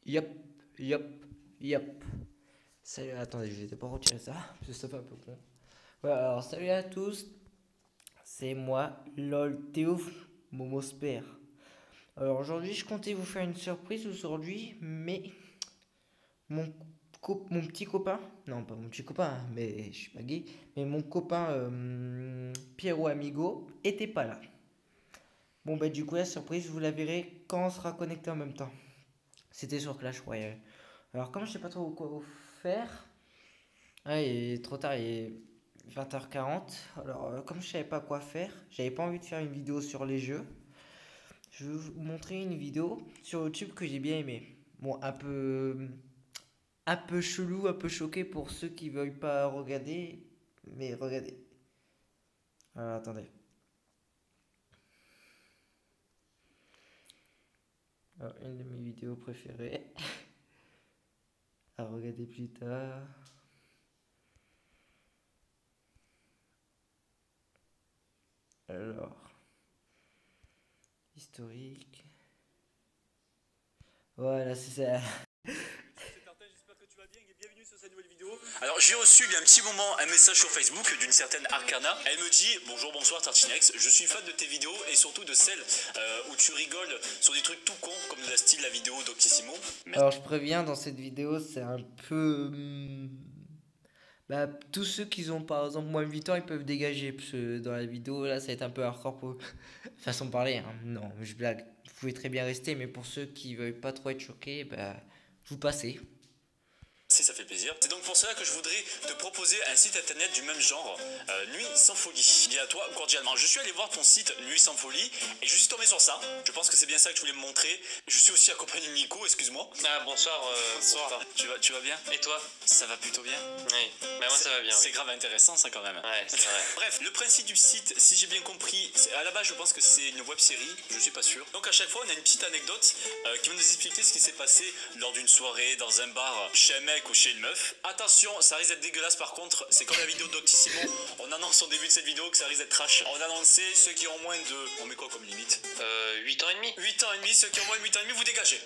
Yep, yep, yep. Salut, attendez, je vais pas retirer ça, parce que ça fait un peu con. Ouais, alors salut à tous, c'est moi, LOL Théo Momosper. Alors aujourd'hui, je comptais vous faire une surprise aujourd'hui, mais mon, mon petit copain, non pas mon petit copain, hein, mais je suis pas gay, mais mon copain Pierrot Amigo était pas là. Bon bah du coup la surprise, vous la verrez quand on sera connecté en même temps. C'était sur Clash Royale. Alors comme je sais pas trop quoi vous faire, ah, il est trop tard, il est 20h40. Alors, comme je savais pas quoi faire, j'avais pas envie de faire une vidéo sur les jeux. Je vais vous montrer une vidéo sur YouTube que j'ai bien aimé. Bon, un peu chelou, un peu choqué pour ceux qui veulent pas regarder, mais regardez. Alors, attendez. Alors, une de mes vidéos préférées à regarder plus tard. Alors, historique. Voilà, c'est ça. Alors j'ai reçu il y a un petit moment un message sur Facebook d'une certaine Arcana. Elle me dit bonjour, bonsoir Tartinex, je suis fan de tes vidéos et surtout de celles où tu rigoles sur des trucs tout cons comme la style la vidéo Doctissimo. Alors, je préviens, dans cette vidéo, c'est un peu. Bah, tous ceux qui ont par exemple moins de 8 ans, ils peuvent dégager. Parce que dans la vidéo, là, ça va être un peu hardcore pour eux. Façon de parler, hein. Non, je blague. Vous pouvez très bien rester, mais pour ceux qui veulent pas trop être choqués, bah, vous passez. Si ça fait plaisir. C'est donc pour cela que je voudrais te proposer un site internet du même genre, Nuit sans folie. Bien à toi cordialement. Je suis allé voir ton site Nuit sans folie et je suis tombé sur ça. Je pense que c'est bien ça que je voulais me montrer. Je suis aussi accompagné de Nico, excuse-moi. Ah bonsoir, bonsoir. Tu vas bien? Et toi? Ça va plutôt bien? Oui, bah moi ça va bien. C'est Oui. grave intéressant ça quand même. Ouais, c'est vrai. Bref, le principe du site, si j'ai bien compris, à la base je pense que c'est une web série, je suis pas sûr. Donc à chaque fois on a une petite anecdote qui va nous expliquer ce qui s'est passé lors d'une soirée, dans un bar, chez un mec ou chez une meuf. Attention, ça risque d'être dégueulasse par contre, c'est comme la vidéo de Doctissimo, on annonce au début de cette vidéo que ça risque d'être trash. On a annoncé ceux qui ont moins de... On met quoi comme limite? 8 ans et demi. 8 ans et demi, ceux qui ont moins de 8 ans et demi, vous dégagez.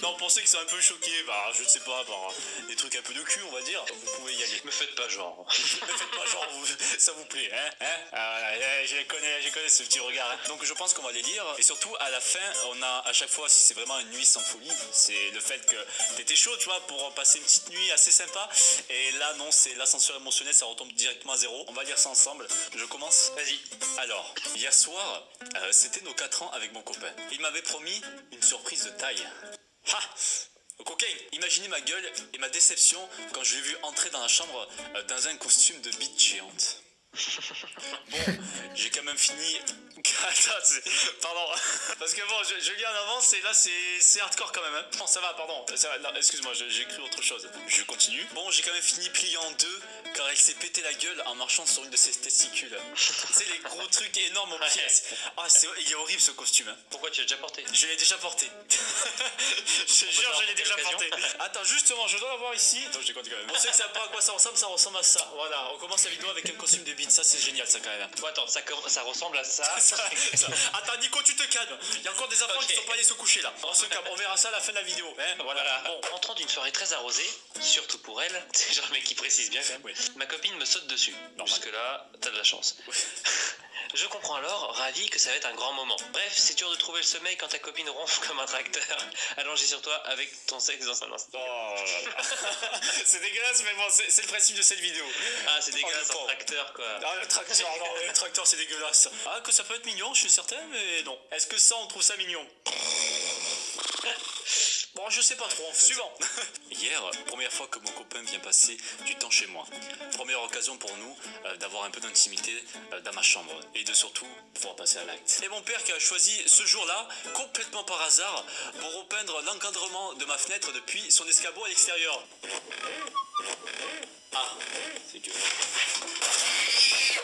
Non, pour ceux qui sont un peu choqués, bah je ne sais pas, par des trucs un peu de cul on va dire, vous pouvez y aller. Me faites pas genre. Ne faites pas genre, ça vous plaît, hein, ah, voilà, je connais ce petit regard. Hein. Donc je pense qu'on va les lire. Et surtout, à la fin, on a à chaque fois, si c'est vraiment une nuit sans folie, c'est le fait que t'étais chaud, tu vois, pour passer une petite nuit assez sympa. Et là, non, c'est l'ascenseur émotionnel, ça retombe directement à zéro. On va lire ça ensemble. Je commence. Vas-y. Alors, hier soir, c'était nos 4 ans avec mon copain. Il m'avait promis une surprise de taille. Ha! Coquin, imaginez ma gueule et ma déception quand je l'ai vu entrer dans la chambre dans un costume de bite géante. Bon, j'ai quand même fini. Attends, pardon. Parce que bon, je lis en avance et là c'est hardcore quand même. Hein. Non, ça va, pardon. Excuse-moi, j'ai cru autre chose. Je continue. Bon, j'ai quand même fini plié en deux car elle s'est pété la gueule en marchant sur une de ses testicules. Tu sais, les gros trucs énormes aux pièces. Ah, il est horrible ce costume. Hein. Pourquoi tu l'as déjà porté? Je l'ai déjà porté. Je te jure, je l'ai déjà porté. Attends, justement, je dois l'avoir ici. Non, je déconne quand même. On sait que ça pas à quoi ça ressemble à ça. Voilà, on commence la vidéo avec un costume de bite. Ça, c'est génial, ça quand même. Bon, attends, ça ressemble à ça. Attends, Nico, tu te calmes. Il y a encore des enfants qui sont pas allés se coucher là. On se calme, on verra ça à la fin de la vidéo. Hein, Voilà. Bon, entrant d'une soirée très arrosée, surtout pour elle, c'est genre le mec qui précise bien quand même. Oui. Ma copine me saute dessus. Normal. Jusque là, t'as de la chance. Je comprends alors, ravi que ça va être un grand moment. Bref, c'est dur de trouver le sommeil quand ta copine ronfle comme un tracteur, allongé sur toi avec ton sexe dans un instant. Oh là là. C'est dégueulasse, mais bon, c'est le principe de cette vidéo. Ah, c'est dégueulasse, le un pauvre. tracteur quoi. Ah, le tracteur, non, le tracteur, c'est dégueulasse. Ah, que ça peut être mignon, je suis certain, mais non. Est-ce que ça, on trouve ça mignon? Bon, je sais pas trop en fait. Suivant. Hier, première fois que mon copain vient passer du temps chez moi. Première occasion pour nous d'avoir un peu d'intimité dans ma chambre et de surtout pouvoir passer à l'acte. Et mon père qui a choisi ce jour-là, complètement par hasard, pour repeindre l'encadrement de ma fenêtre depuis son escabeau à l'extérieur. Ah, c'est que...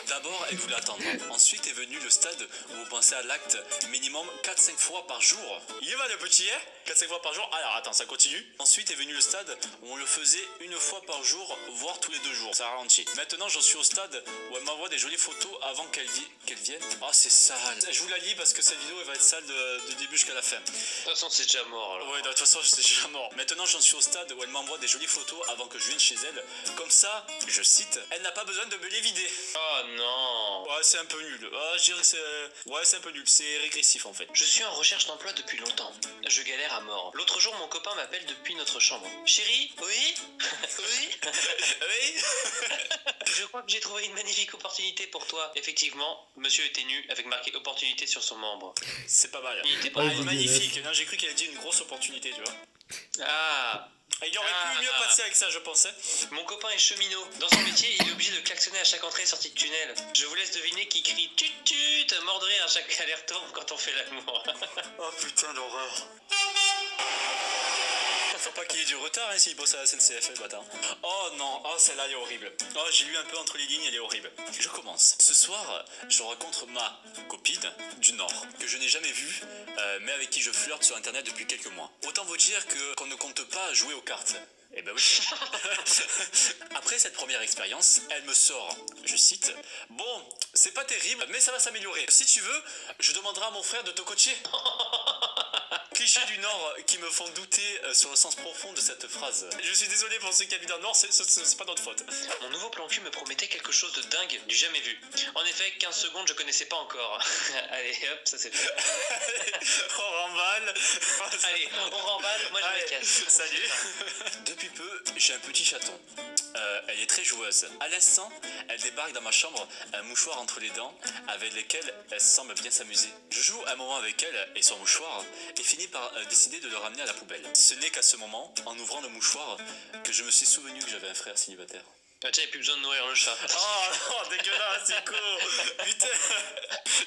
D'abord, elle voulait attendre. Ensuite est venu le stade où vous pensez à l'acte minimum 4-5 fois par jour. Il y va le petit, hein? 4-5 fois par jour. Alors attends, ça continue. Ensuite est venu le stade où on le faisait une fois par jour, voire tous les 2 jours. Ça ralentit. Maintenant, j'en suis au stade où elle m'envoie des jolies photos avant qu'elle vienne. Oh, c'est sale. Je vous la lis parce que cette vidéo, elle va être sale de début jusqu'à la fin. De toute façon, c'est déjà mort. Alors. Ouais, de toute façon, c'est déjà mort. Maintenant, j'en suis au stade où elle m'envoie des jolies photos avant que je vienne chez elle. Comme ça, je cite, elle n'a pas besoin de me les vider. Oh non. Ouais, c'est un peu nul. Ah, je dirais que c'est... Ouais, c'est un peu nul. C'est régressif, en fait. Je suis en recherche d'emploi depuis longtemps. Je galère à mort. L'autre jour, mon copain m'appelle depuis notre chambre. Chérie? Oui? Oui? Oui. Je crois que j'ai trouvé une magnifique opportunité pour toi. Effectivement, monsieur était nu avec marqué opportunité sur son membre. C'est pas mal. Il était Ah, pas il est magnifique. Non, j'ai cru qu'elle a dit une grosse opportunité, tu vois. Ah. Il aurait pu mieux passer avec ça, je pensais. Mon copain est cheminot. Dans son métier, il est obligé de klaxonner à chaque entrée et sortie de tunnel. Je vous laisse deviner qu'il crie tut-tut mort de rire à chaque aller-retour quand on fait l'amour. Oh putain, l'horreur. Faut pas qu'il y ait du retard hein, s'il bosse à la SNCF, le bâtard. Oh non, oh celle-là elle est horrible. Oh, j'ai lu un peu entre les lignes, elle est horrible. Je commence. Ce soir, je rencontre ma copine du Nord, que je n'ai jamais vue, mais avec qui je flirte sur internet depuis quelques mois. Autant vous dire qu'on ne compte pas jouer aux cartes. Eh ben oui. Après cette première expérience, elle me sort, je cite, bon, c'est pas terrible, mais ça va s'améliorer. Si tu veux, je demanderai à mon frère de te coacher. Clichés du Nord qui me font douter sur le sens profond de cette phrase. Je suis désolé pour ceux qui habitent dans le Nord, c'est pas notre faute. Mon nouveau plan cul me promettait quelque chose de dingue, du jamais vu. En effet, 15 secondes, je connaissais pas encore. Allez, hop, ça c'est fait. On remballe. Allez, on remballe, moi je me casse. Salut. Depuis peu, j'ai un petit chaton. Elle est très joueuse. À l'instant, elle débarque dans ma chambre, un mouchoir entre les dents, avec lequel elle semble bien s'amuser. Je joue un moment avec elle et son mouchoir, et finis par décider de le ramener à la poubelle. Ce n'est qu'à ce moment, en ouvrant le mouchoir, que je me suis souvenu que j'avais un frère célibataire. Ah tiens, y'a plus besoin de nourrir le chat. Oh non, dégueulasse, Nico. Putain.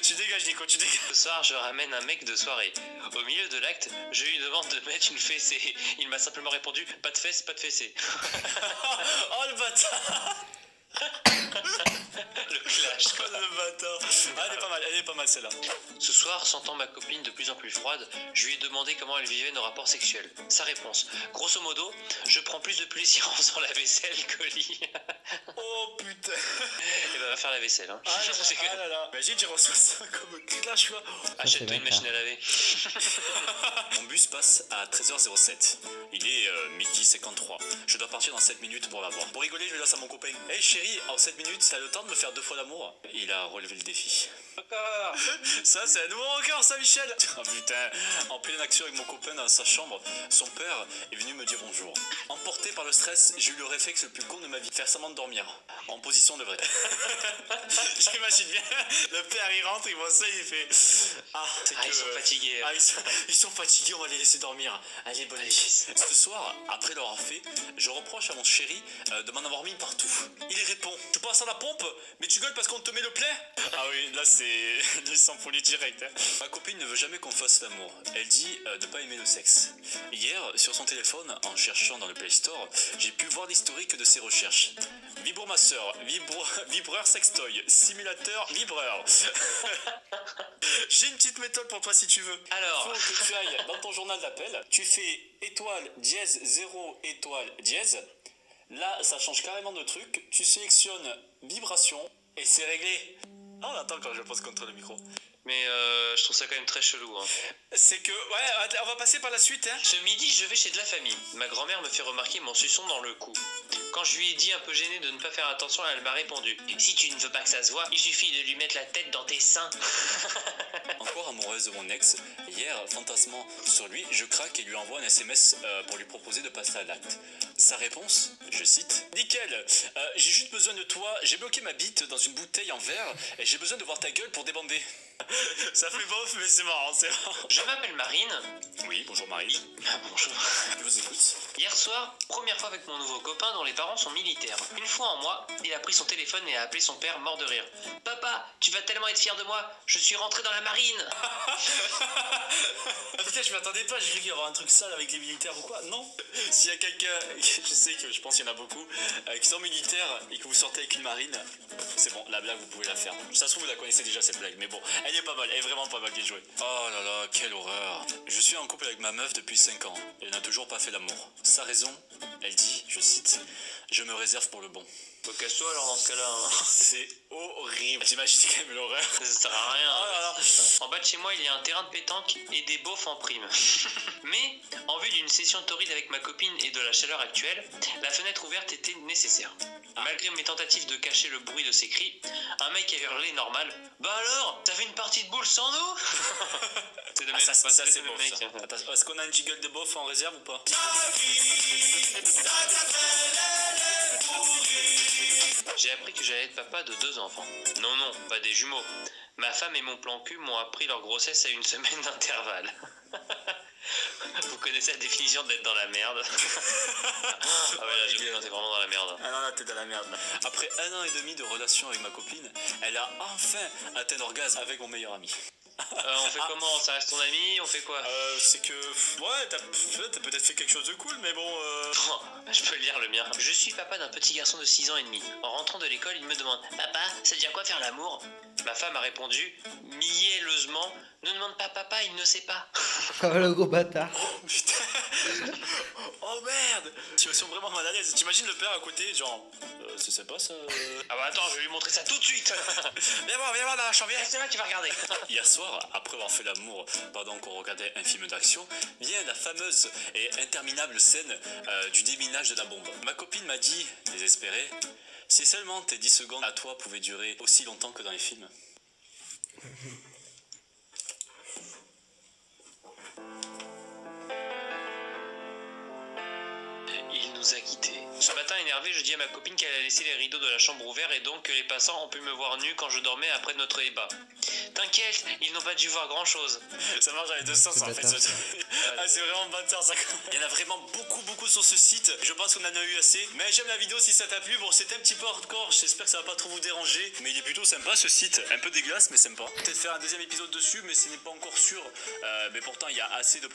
Tu dégages, Nico, tu dégages. Ce soir, je ramène un mec de soirée. Au milieu de l'acte, je lui demande de mettre une fessée. Il m'a simplement répondu, pas de fesse, pas de fessée. Oh le bâtard. Le clash, quoi. Le bâtard. Ah, elle est pas mal celle-là. Ce soir, sentant ma copine de plus en plus froide, je lui ai demandé comment elle vivait nos rapports sexuels. Sa réponse, grosso modo, je prends plus de plaisir en faisant la vaisselle qu'au lit. Oh putain. Et bah va faire la vaisselle, hein. Ah là là. Imagine, tu reçois ça comme clash, quoi. Achète-toi une machine à laver. Mon bus passe à 13h07. Il est midi 53. Je dois partir dans 7 minutes pour l'avoir. Pour rigoler, je le laisse à mon copain. Hey chérie, en 7 minutes, ça a le temps de me faire 2 fois l'amour. Il a relevé le défi. Encore. Ça, c'est un nouveau record, ça, Michel. Oh putain. En pleine action avec mon copain dans sa chambre, son père est venu me dire bonjour. Emporté par le stress, j'ai eu le réflexe le plus con de ma vie. Faire semblant de dormir. En position de vrai. J'imagine bien. Le père, il rentre, il voit ça, il fait... Ils sont fatigués. Ils sont fatigués, on va les laisser dormir. Allez, bonne nuit. Ce soir, après l'avoir fait, je reproche à mon chéri de m'en avoir mis partout. Il y répond, tu passes à la pompe, mais tu gueules parce qu'on te met le plein. Ah oui, là c'est du sans folie direct. Hein. Ma copine ne veut jamais qu'on fasse l'amour. Elle dit de pas aimer le sexe. Hier, sur son téléphone, en cherchant dans le Play Store, j'ai pu voir l'historique de ses recherches. Vibromasseur, vibreur sextoy, simulateur, vibreur. J'ai une petite méthode pour toi si tu veux. Alors, Faut que tu ailles dans ton journal d'appel, tu fais étoile dièse 0 étoile dièse. Là, ça change carrément de truc. Tu sélectionnes vibration et c'est réglé. Ah, on attend quand je pose contre le micro. mais je trouve ça quand même très chelou. Hein. C'est que, ouais, on va passer par la suite. Hein. Ce midi, je vais chez de la famille. Ma grand-mère me fait remarquer mon suçon dans le cou. Quand je lui ai dit un peu gêné de ne pas faire attention, elle m'a répondu « Si tu ne veux pas que ça se voit, il suffit de lui mettre la tête dans tes seins. » Encore amoureuse de mon ex, hier, fantasmant sur lui, je craque et lui envoie un SMS pour lui proposer de passer à l'acte. Sa réponse, je cite, « Nickel, j'ai juste besoin de toi, j'ai bloqué ma bite dans une bouteille en verre et j'ai besoin de voir ta gueule pour débander. » Ça fait bof, mais c'est marrant, c'est marrant. Je m'appelle Marine. Oui, bonjour Marie. Ah, bonjour. Je vous écoute. Hier soir, première fois avec mon nouveau copain dont les parents sont militaires. Une fois en mois, il a pris son téléphone et a appelé son père mort de rire. Papa, tu vas tellement être fier de moi, je suis rentré dans la marine. Ah putain, je m'attendais pas, j'ai cru qu'il y aurait un truc sale avec les militaires ou quoi. Non. S'il y a quelqu'un, je pense qu'il y en a beaucoup, qui sont militaires et que vous sortez avec une marine, c'est bon, la blague vous pouvez la faire. Ça se trouve vous la connaissez déjà cette blague, mais bon, elle est pas mal, elle est vraiment pas mal bien jouée. Oh là là, quelle horreur. Je suis en couple avec ma meuf depuis 5 ans, elle n'a toujours pas fait l'amour. Sa raison, elle dit, je cite, je me réserve pour le bon. Bah, casse-toi alors dans ce cas-là. Hein. C'est horrible. J'imagine quand même l'horreur. Ça sert à rien. Oh là là. En bas de chez moi, il y a un terrain de pétanque et des beaufs en prime. Mais, en vue d'une session torride avec ma copine et de la chaleur actuelle, la fenêtre ouverte était nécessaire. Malgré mes tentatives de cacher le bruit de ses cris, un mec a hurlé normal. Bah alors, t'as fait une partie de boule sans nous? C'est le Ah, même, ça c'est c'est le beau mec. ça. Attends, est-ce qu'on a un jiggle de bof en réserve ou pas? J'ai appris que j'allais être papa de 2 enfants. Non, non, pas des jumeaux. Ma femme et mon plan cul m'ont appris leur grossesse à 1 semaine d'intervalle. Vous connaissez la définition d'être dans la merde? Ah ouais, là, j'ai vu, t'es vraiment dans la merde. Ah non, là, t'es dans la merde. Là. Après 1 an et demi de relation avec ma copine, elle a enfin atteint l'orgasme avec mon meilleur ami. On fait comment? Ça reste ton ami? On fait quoi? C'est que... Ouais, t'as peut-être fait quelque chose de cool, mais bon... Oh, je peux lire le mien. Je suis papa d'un petit garçon de 6 ans et demi. En rentrant de l'école, il me demande « Papa, ça veut dire quoi faire l'amour ?» Ma femme a répondu mielleusement « Ne demande pas papa, il ne sait pas. » Oh le gros bâtard. Oh putain. Oh merde. Situation vraiment mal à l'aise. T'imagines le père à côté, genre... c'est sympa ça Ah bah attends, je vais lui montrer ça tout de suite. Viens voir dans la chambre, viens. C'est là, tu vas regarder. Hier soir, après avoir fait l'amour pendant qu'on regardait un film d'action, vient la fameuse et interminable scène du déminage de la bombe. Ma copine m'a dit, désespérée, si seulement tes 10 secondes à toi pouvaient durer aussi longtemps que dans les films. Il nous a quittés. Ce matin énervé, je dis à ma copine qu'elle a laissé les rideaux de la chambre ouverts et donc que les passants ont pu me voir nu quand je dormais après notre débat. T'inquiète, ils n'ont pas dû voir grand chose. Ça marche dans les deux sens en fait. Ah, c'est vraiment bâtard ça. Il y en a vraiment beaucoup sur ce site. Je pense qu'on en a eu assez. Mais j'aime la vidéo si ça t'a plu. Bon, c'était un petit peu hardcore. J'espère que ça va pas trop vous déranger. Mais il est plutôt sympa ce site. Un peu dégueulasse, mais sympa. Peut-être faire un deuxième épisode dessus, mais ce n'est pas encore sûr. Mais pourtant, il y a assez de